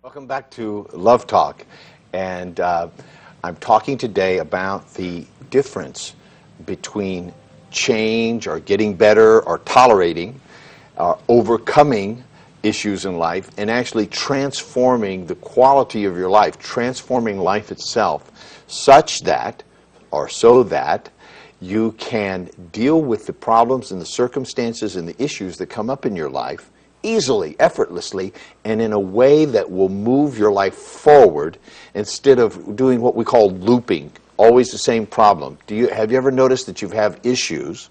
Welcome back to Love Talk, and I'm talking today about the difference between change or getting better or tolerating or overcoming issues in life and actually transforming the quality of your life, transforming life itself such that or so that you can deal with the problems and the circumstances and the issues that come up in your life easily, effortlessly, and in a way that will move your life forward instead of doing what we call looping, always the same problem. Have you ever noticed that you have issues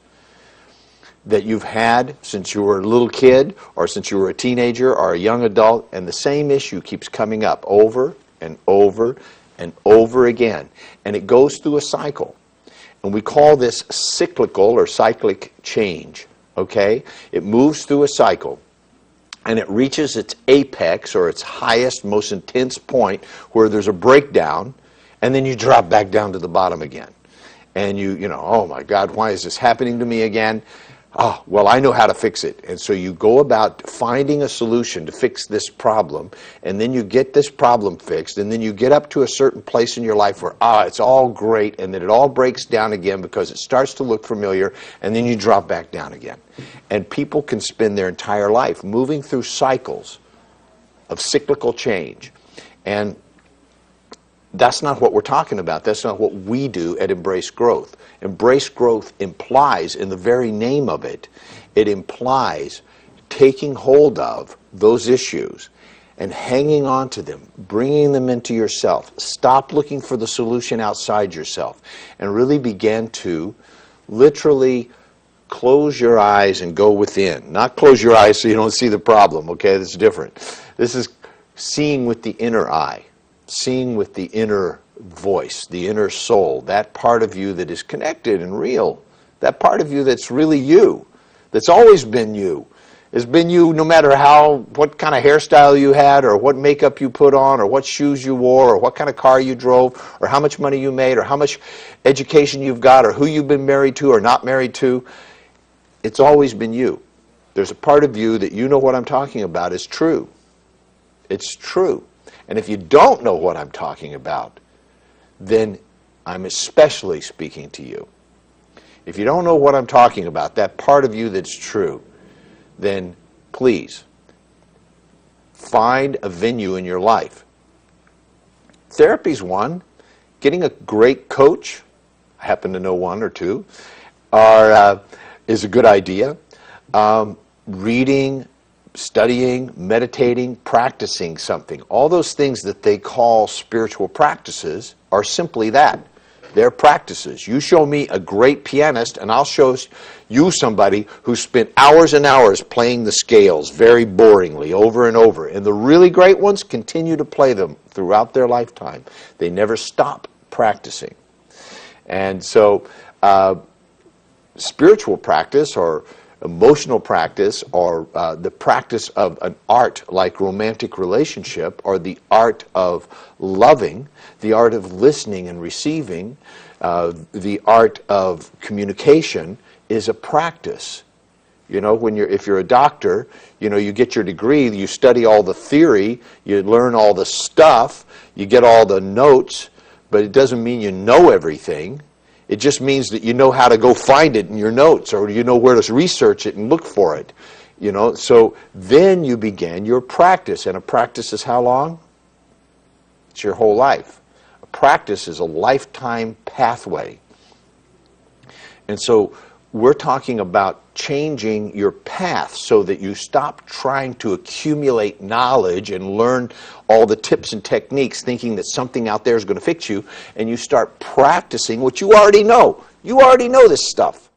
that you've had since you were a little kid or since you were a teenager or a young adult, and the same issue keeps coming up over and over and over again, and it goes through a cycle, and we call this cyclical or cyclic change, okay? It moves through a cycle, and it reaches its apex or its highest, most intense point where there's a breakdown, and then you drop back down to the bottom again. And you know, oh my God, why is this happening to me again? Oh, well, I know how to fix it. And so you go about finding a solution to fix this problem, and then you get this problem fixed, and then you get up to a certain place in your life where, it's all great, and then it all breaks down again because it starts to look familiar, and then you drop back down again. And people can spend their entire life moving through cycles of cyclical change. And that's not what we're talking about. That's not what we do at Embrace Growth. Embrace Growth implies, in the very name of it, it implies taking hold of those issues and hanging on to them, bringing them into yourself. Stop looking for the solution outside yourself and really begin to literally close your eyes and go within. Not close your eyes so you don't see the problem, okay? That's different. This is seeing with the inner eye. Seeing with the inner voice, the inner soul, that part of you that is connected and real, that part of you that's really you, that's always been you. It's been you no matter what kind of hairstyle you had, or what makeup you put on, or what shoes you wore, or what kind of car you drove, or how much money you made, or how much education you've got, or who you've been married to or not married to. It's always been you. There's a part of you that you know what I'm talking about is true. It's true. And if you don't know what I'm talking about, then I'm especially speaking to you. If you don't know what I'm talking about, that part of you that's true, then please find a venue in your life. Therapy's one. Getting a great coach, I happen to know one or two, is a good idea. Reading, studying, meditating, practicing something. All those things that they call spiritual practices are simply that. They're practices. You show me a great pianist, and I'll show you somebody who spent hours and hours playing the scales very boringly over and over. And the really great ones continue to play them throughout their lifetime. They never stop practicing. And so spiritual practice or emotional practice, or the practice of an art like romantic relationship, or the art of loving, the art of listening and receiving, the art of communication is a practice. You know, if you're a doctor, you know, you get your degree, you study all the theory, you learn all the stuff, you get all the notes, but it doesn't mean you know everything. It just means that you know how to go find it in your notes, or you know where to research it and look for it. You know, so then you begin your practice. And a practice is how long? It's your whole life. A practice is a lifetime pathway. And so we're talking about changing your path so that you stop trying to accumulate knowledge and learn all the tips and techniques thinking that something out there is going to fix you, and you start practicing what you already know. You already know this stuff.